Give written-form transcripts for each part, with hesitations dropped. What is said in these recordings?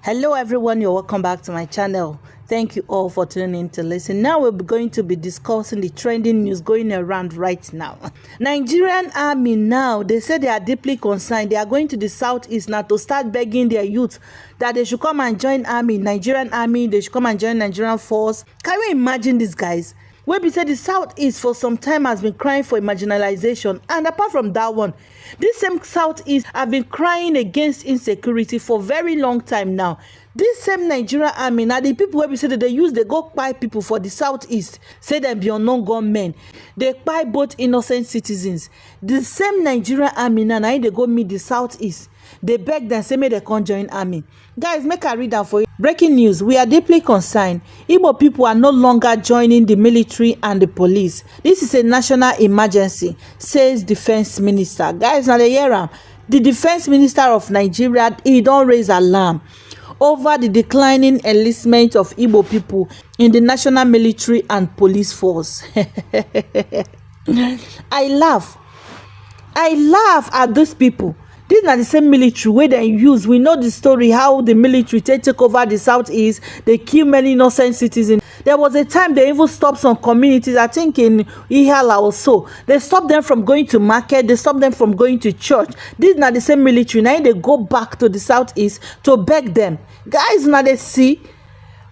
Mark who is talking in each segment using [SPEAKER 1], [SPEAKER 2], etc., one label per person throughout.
[SPEAKER 1] Hello everyone, you're welcome back to my channel. Thank you all for tuning in to listen. Now we're going to be discussing the trending news going around right now. Nigerian army now, they say they are deeply concerned. They are going to the southeast now to start begging their youth that they should come and join army, Nigerian army, they should come and join Nigerian force. Can you imagine these guys? Where we say the southeast for some time has been crying for marginalization, and apart from that one, this same southeast have been crying against insecurity for very long time now. This same Nigerian army, now the people where we say that they go buy people for the southeast, say them be unknown gunmen. They buy both innocent citizens. The same Nigerian army now they go meet the southeast. They beg them, say, may they can't join army. Guys, make a read down for you. Breaking news, we are deeply concerned. Igbo people are no longer joining the military and the police. This is a national emergency, says Defense Minister. Guys, now the Defense Minister of Nigeria, he don't raise alarm over the declining enlistment of Igbo people in the national military and police force. I laugh at these people. These are the same military where they use. We know the story how the military take over the southeast. They kill many innocent citizens. There was a time they even stopped some communities, I think in Ihala or so. They stopped them from going to market. They stopped them from going to church. These are the same military. Now they go back to the southeast to beg them. Guys, now they see.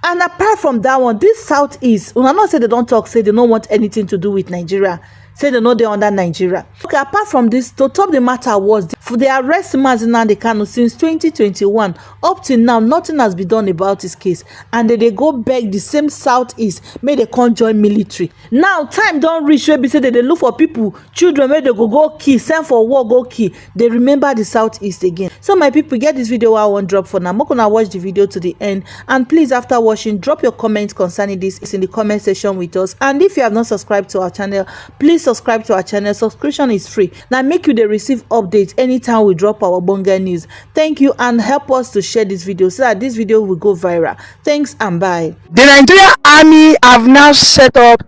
[SPEAKER 1] And apart from that one, this southeast, when I not say they don't talk, say they don't want anything to do with Nigeria. Say they know they're under Nigeria. Okay, apart from this, to top the matter was for the arrest Mazi Nnamdi Kanu since 2021 up till now, nothing has been done about his case, and they go beg the same southeast may they can't join military. Now time don't reach where be say that they look for people, children where they go kill, send for war, go kill. They remember the southeast again. So my people, get this video I won't drop for now. I'm gonna watch the video to the end, and please after watching, drop your comments concerning this in the comment section with us. And if you have not subscribed to our channel, please subscribe to our channel. Subscription is free. Now make you they receive updates anytime we drop our bonga news. Thank you, and help us to share this video so that this video will go viral. Thanks and bye.
[SPEAKER 2] The Nigerian army have now set up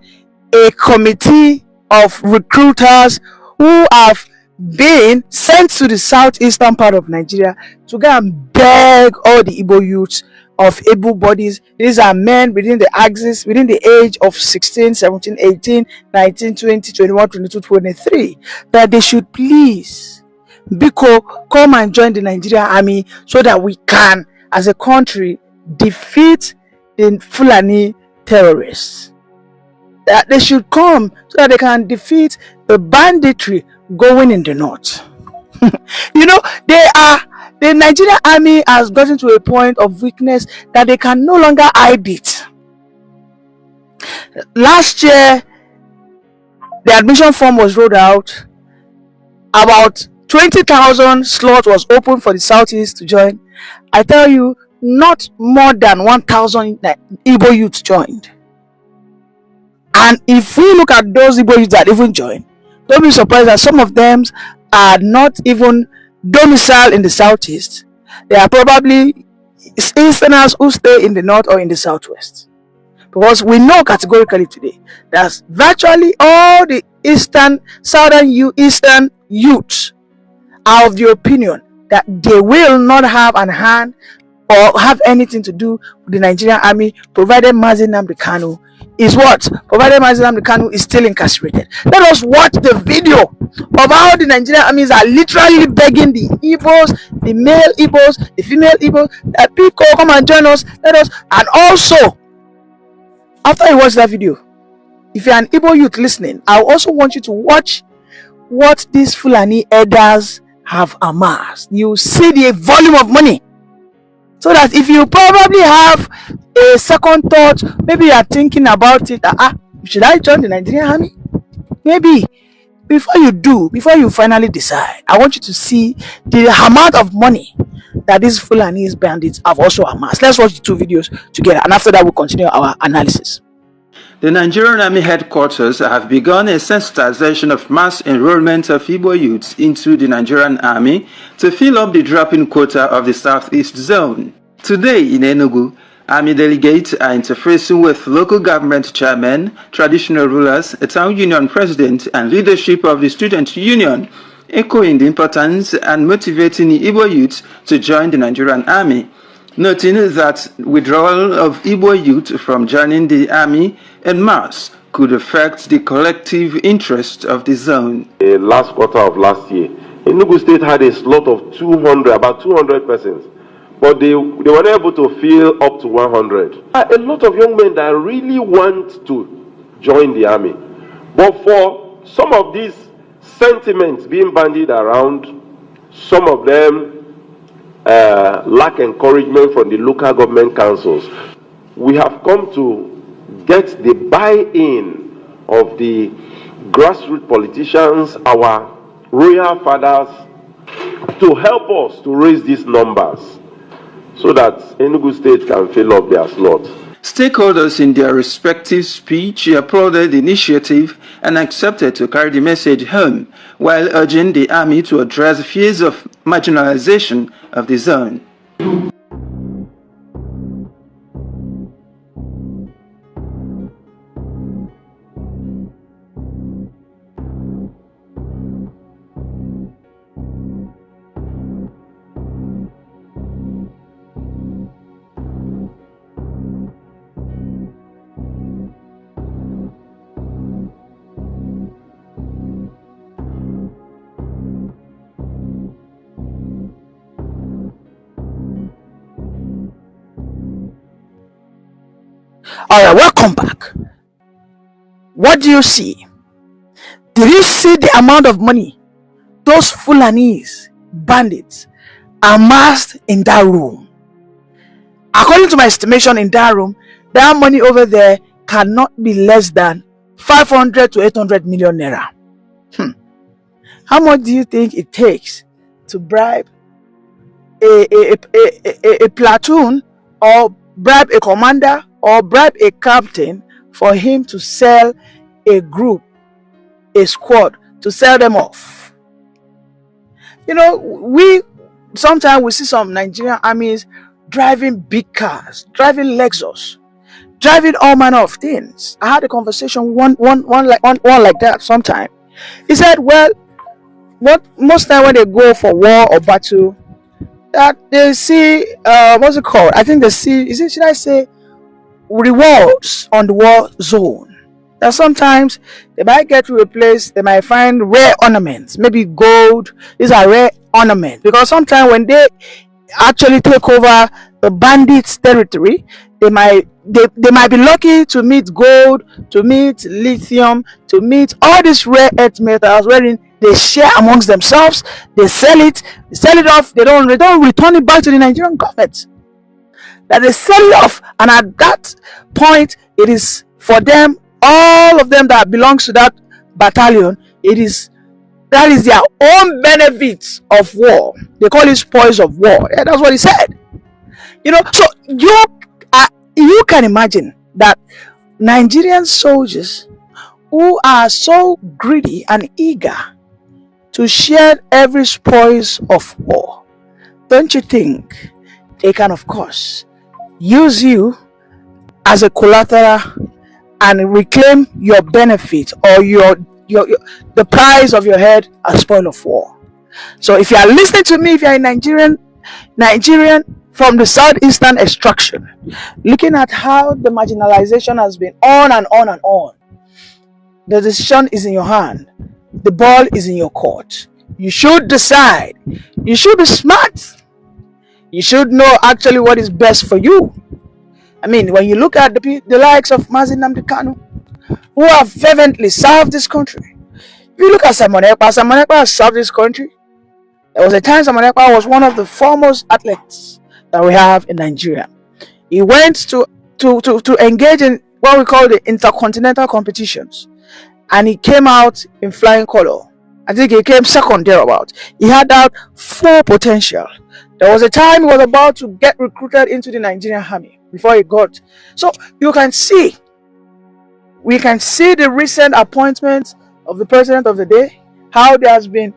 [SPEAKER 2] a committee of recruiters who have been sent to the southeastern part of Nigeria to go and beg all the Igbo youths of able bodies. These are men within the axis, within the age of 16, 17, 18, 19, 20, 21, 22, 23, that they should please come and join the Nigerian army so that we can, as a country, defeat the Fulani terrorists. That they should come so that they can defeat the banditry going in the north. You know, the Nigerian army has gotten to a point of weakness that they can no longer hide it. Last year, the admission form was rolled out. About 20,000 slots was open for the southeast to join. I tell you, not more than 1,000 Igbo youths joined. And if we look at those Igbo youths that even joined, don't be surprised that some of them are not even domicile in the southeast. They are probably Easterners who stay in the north or in the southwest, because we know categorically today that virtually all the eastern youths are of the opinion that they will not have an hand or have anything to do with the Nigerian army, provided Mazi Nnamdi Kanu is still incarcerated. Let us watch the video of how the Nigerian armies are literally begging the Igbos, the male Igbos, the female Igbos, that people come and join us. And also, after you watch that video, if you're an Igbo youth listening, I also want you to watch what these Fulani elders have amassed. You see the volume of money. So that if you probably have a second thought, maybe you are thinking about it, should I join the Nigerian army? Maybe before you finally decide, I want you to see the amount of money that these Fulani bandits have also amassed. Let's watch the two videos together, and after that we'll continue our analysis.
[SPEAKER 3] The Nigerian Army headquarters have begun a sensitization of mass enrollment of Igbo youths into the Nigerian Army to fill up the drop-in quota of the Southeast Zone. Today in Enugu, Army delegates are interfacing with local government chairmen, traditional rulers, a town union president, and leadership of the student union, echoing the importance and motivating the Igbo youths to join the Nigerian Army. noting that withdrawal of Igbo youth from joining the army en masse could affect the collective interest of the zone.
[SPEAKER 4] The last quarter of last year, Enugu State had a slot of about 200 persons, but they were able to fill up to 100. A lot of young men that really want to join the army, but for some of these sentiments being bandied around, some of them lack encouragement from the local government councils. We have come to get the buy-in of the grassroots politicians, our royal fathers, to help us to raise these numbers so that Enugu State can fill up their slots.
[SPEAKER 3] Stakeholders in their respective speech applauded the initiative and accepted to carry the message home, while urging the army to address fears of marginalization of the zone.
[SPEAKER 2] All right, welcome back. What do you see? Did you see the amount of money those Fulanese bandits amassed in that room? According to my estimation, in that room, that money over there cannot be less than 500 to 800 million naira. How much do you think it takes to bribe a platoon, or bribe a commander, or bribe a captain for him to sell a group, a squad, to sell them off? You know, sometimes we see some Nigerian armies driving big cars, driving Lexus, driving all manner of things. I had a conversation with one like that sometime. He said, well, most time when they go for war or battle, that they see what's it called? I think they see, should I say, rewards on the war zone. That sometimes they might get to a place, they might find rare ornaments, maybe gold. These are rare ornaments, because sometimes when they actually take over the bandits' territory, they might be lucky to meet gold, to meet lithium, to meet all these rare earth metals, wherein they share amongst themselves. They sell it off. They don't return it back to the Nigerian government. That they sell it off, and at that point, it is for them, all of them that belongs to that battalion, that is their own benefits of war. They call it spoils of war. Yeah, that's what he said. You know, so you can imagine that Nigerian soldiers who are so greedy and eager to share every spoils of war, don't you think they can, of course, use you as a collateral and reclaim your benefit, or the price of your head as spoil of war? So if you are listening to me, if you are a Nigerian from the southeastern extraction, looking at how the marginalization has been on and on and on, the decision is in your hand. The ball is in your court. You should decide. You should be smart. You should know actually what is best for you. I mean, when you look at the likes of Mazi Nnamdi Kanu, who have fervently served this country. If you look at Simon Ekpa has served this country. There was a time Simon Ekpa was one of the foremost athletes that we have in Nigeria. He went to engage in what we call the intercontinental competitions, and he came out in flying color. I think he came second thereabout. He had that full potential. There was a time he was about to get recruited into the Nigerian army before he got. So we can see the recent appointments of the president of the day, how there has been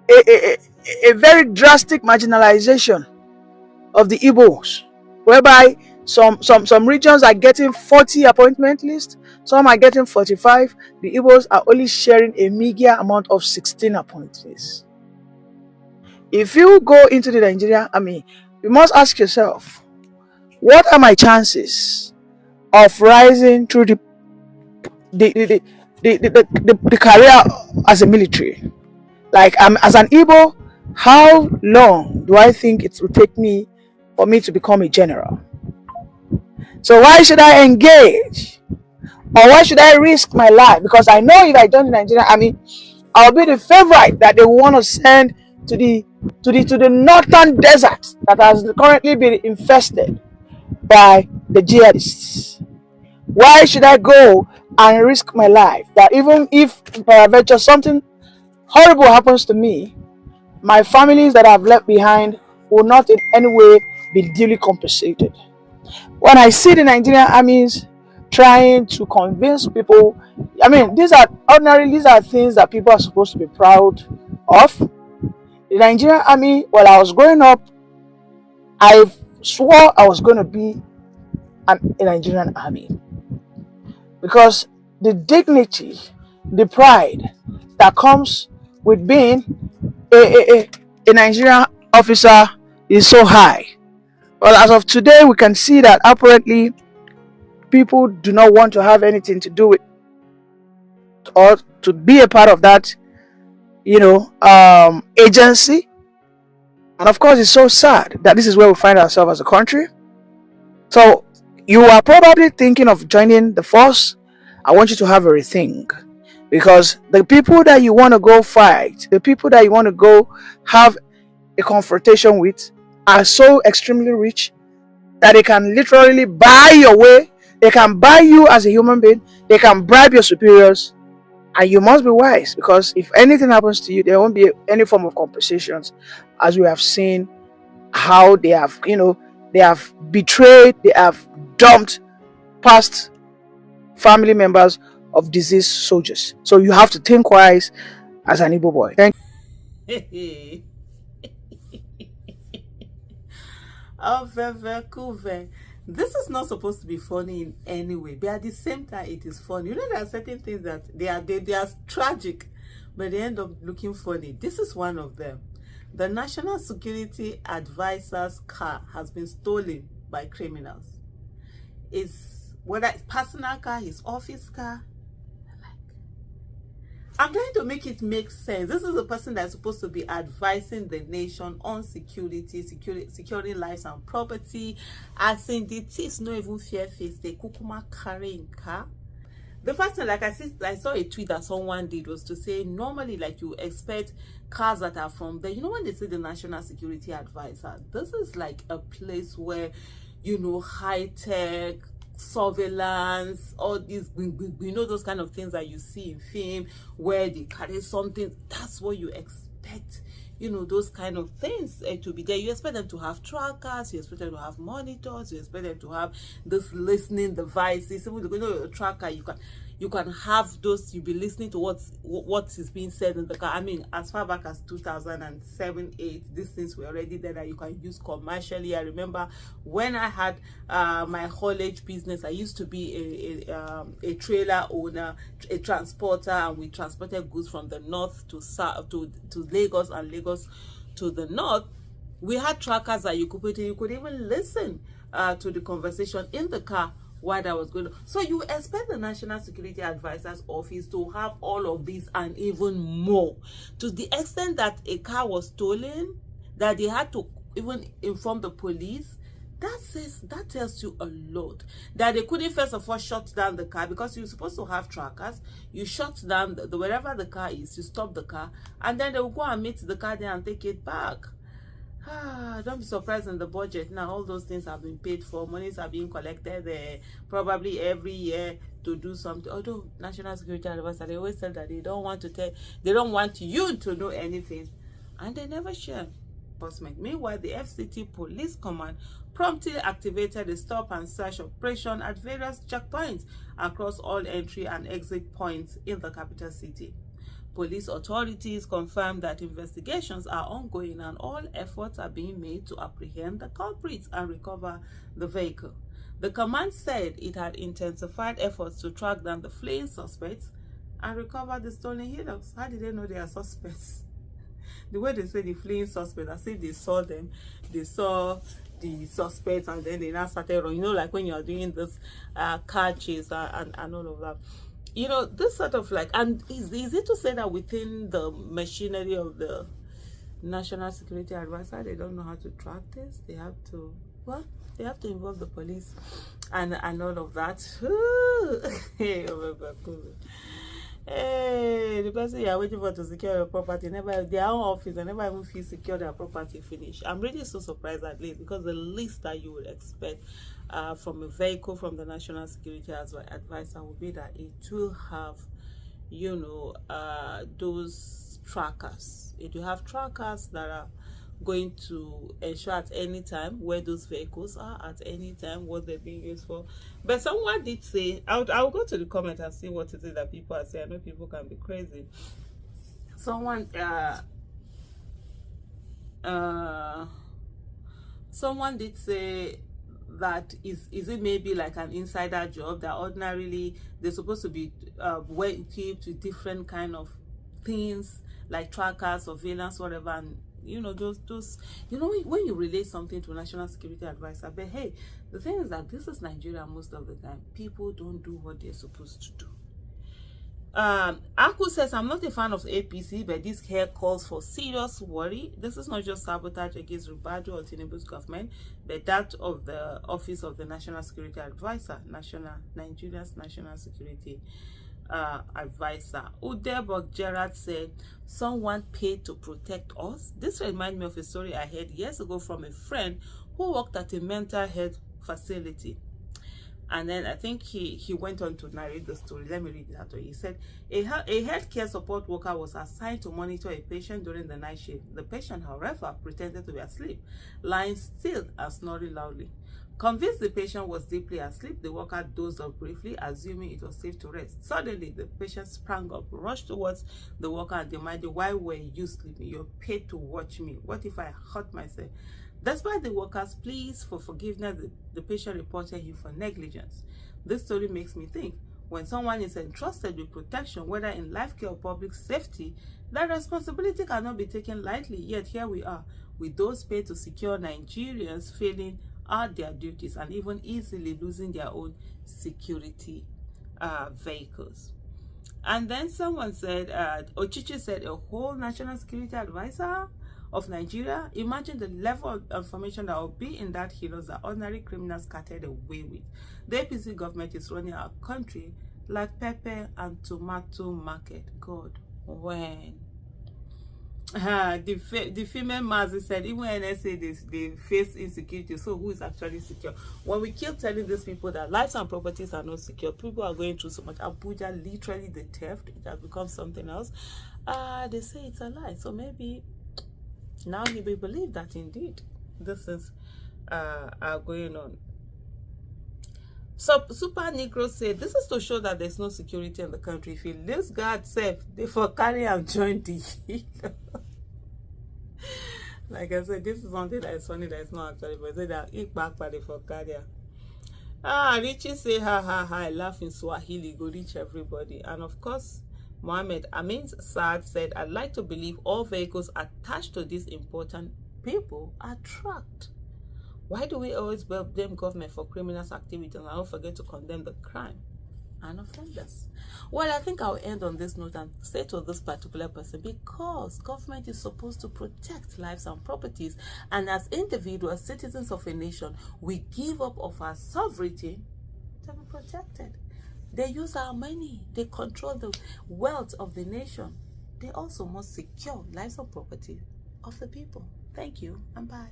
[SPEAKER 2] a very drastic marginalization of the Igbos, whereby some regions are getting 40 appointment lists, some are getting 45. The Igbos are only sharing a meager amount of 16 appointments. If you go into the Nigerian army, you must ask yourself, what are my chances of rising through the career as a military? Like, as an Igbo, how long do I think it will take me for me to become a general? So why should I engage? Or why should I risk my life? Because I know if I join the Nigerian army, I'll be the favorite that they want to send to the northern desert that has currently been infested by the jihadists. Why should I go and risk my life? That even if peradventure something horrible happens to me, my families that I've left behind will not in any way be duly compensated. When I see the Nigerian armies trying to convince people, I mean, these are things that people are supposed to be proud of. The Nigerian army, while I was growing up, I swore I was going to be a Nigerian army, because the dignity, the pride that comes with being a Nigerian officer is so high. Well, as of today, we can see that apparently people do not want to have anything to do with or to be a part of that, agency. And of course, it's so sad that this is where we find ourselves as a country. So you are probably thinking of joining the force. I want you to have a rethink, because the people that you want to go fight, the people that you want to go have a confrontation with, are so extremely rich that they can literally buy your way. They can buy you as a human being. They can bribe your superiors. And you must be wise, because if anything happens to you, there won't be any form of compensations, as we have seen how they have, they have betrayed, they have dumped past family members of deceased soldiers. So you have to think wise as an Igbo boy. Thank you.
[SPEAKER 1] Oh, very. This is not supposed to be funny in any way, but at the same time, it is funny. There are certain things that they are tragic, but they end up looking funny. This is one of them. The National Security Advisor's car has been stolen by criminals. Whether it's personal car, his office car. I'm trying to make it make sense. This is the person that's supposed to be advising the nation on securing lives and property. As in, the thieves not even fear face. They kukuma carrying car. The first thing, like I saw a tweet that someone did, was to say normally, like, you expect cars that are from there. When they say the National Security Advisor, this is like a place where, high tech surveillance, all these, those kind of things that you see in film where they carry something. That's what you expect, those kind of things to be there. You expect them to have trackers, you expect them to have monitors, you expect them to have this listening devices. So your tracker, you can have those. You'll be listening to what is being said in the car. I mean, as far back as 2007-8, these things were already there that you can use commercially. I remember when I had my haulage business, I used to be a trailer owner, a transporter, and we transported goods from the north to south to Lagos, and Lagos to the north. We had trackers that you could put in. You could even listen to the conversation in the car while that was going on. So you expect the National Security Advisor's office to have all of this and even more, to the extent that a car was stolen, that they had to even inform the police. That tells you a lot. That they couldn't first of all shut down the car, because you're supposed to have trackers. You shut down wherever the car is, you stop the car, and then they will go and meet the car there and take it back. Don't be surprised in the budget now. All those things have been paid for. Monies are being collected probably every year to do something. Although National Security Advisor, they always tell that they don't want you to know anything, and they never share. Meanwhile, the FCT Police Command promptly activated a stop and search operation at various checkpoints across all entry and exit points in the capital city. Police authorities confirmed that investigations are ongoing and all efforts are being made to apprehend the culprits and recover the vehicle. The command said it had intensified efforts to track down the fleeing suspects and recover the stolen hilux. How did they know they are suspects? The way they say the fleeing suspects, as if they saw them, they saw
[SPEAKER 5] the suspects, and then they now started running. You know, like when you are doing this car chase and all of that. You know, this sort of like, and it's easy to say that within the machinery of the National Security Advisor, they don't know how to track this. They have to, well, they have to involve the police and all of that. Hey, oh my God. Hey, the person you are waiting for to secure your property, never their own office, they never even feel secure their property finish. I'm really so surprised at least, because the least that you would expect from a vehicle from the National Security Advisor would be that it will have, you know, those trackers. It will have trackers that are going to ensure at any time where those vehicles are, at any time what they're being used for. But someone did say, I'll go to the comment and see what it is that people are saying. I know people can be crazy. Someone someone did say that is it maybe like an insider job, that ordinarily they're supposed to be well equipped with different kind of things like trackers, surveillance, whatever, and you know, those you know, when you relate something to a National Security Advisor. But hey, the thing is that this is Nigeria. Most of the time people don't do what they're supposed to do. Aku says, I'm not a fan of APC, but this here calls for serious worry. This is not just sabotage against Ribadu or Tinubu's government, but that of the Office of the National Security Advisor, Nigeria's National Security Advisor. Udebok Gerard said, someone paid to protect us. This reminds me of a story I heard years ago from a friend who worked at a mental health facility. And then I think he went on to narrate the story. Let me read it out. He said, a healthcare support worker was assigned to monitor a patient during the night shift. The patient, however, pretended to be asleep, lying still and snoring loudly. Convinced the patient was deeply asleep, the worker dozed off briefly, assuming it was safe to rest. Suddenly, the patient sprang up, rushed towards the worker and demanded, why were you sleeping? You're paid to watch me. What if I hurt myself? Despite the worker's pleas for forgiveness, the patient reported him for negligence. This story makes me think, when someone is entrusted with protection, whether in life care or public safety, that responsibility cannot be taken lightly. Yet here we are, with those paid to secure Nigerians failing out their duties and even easily losing their own security vehicles. And then someone said, Ochichi said, a whole National Security Advisor of Nigeria. Imagine the level of information that will be in that heroes that ordinary criminals carted away with. The APC government is running our country like pepper and tomato market. God, when? The female Mazi said, even NSA, they face insecurity, so who is actually secure? When we keep telling these people that lives and properties are not secure, people are going through so much. Abuja, literally the theft, it has become something else. They say it's a lie, so maybe now he will believe that indeed this is going on. So Super Negro said, this is to show that there's no security in the country. If he leaves God safe, they for carry and join the healer. Like I said, this is something that is funny that is not actually, but say that eat back by the for carrier. Richie say ha ha ha, I laugh in Swahili, go reach everybody. And of course, Mohammed Amin Saad said, I'd like to believe all vehicles attached to these important people are tracked. Why do we always blame government for criminals' activities and don't forget to condemn the crime and offenders? Well, I think I'll end on this note and say to this particular person, because government is supposed to protect lives and properties, and as individuals, citizens of a nation, we give up of our sovereignty to be protected. They use our money. They control the wealth of the nation. They also must secure lives and property of the people. Thank you and bye.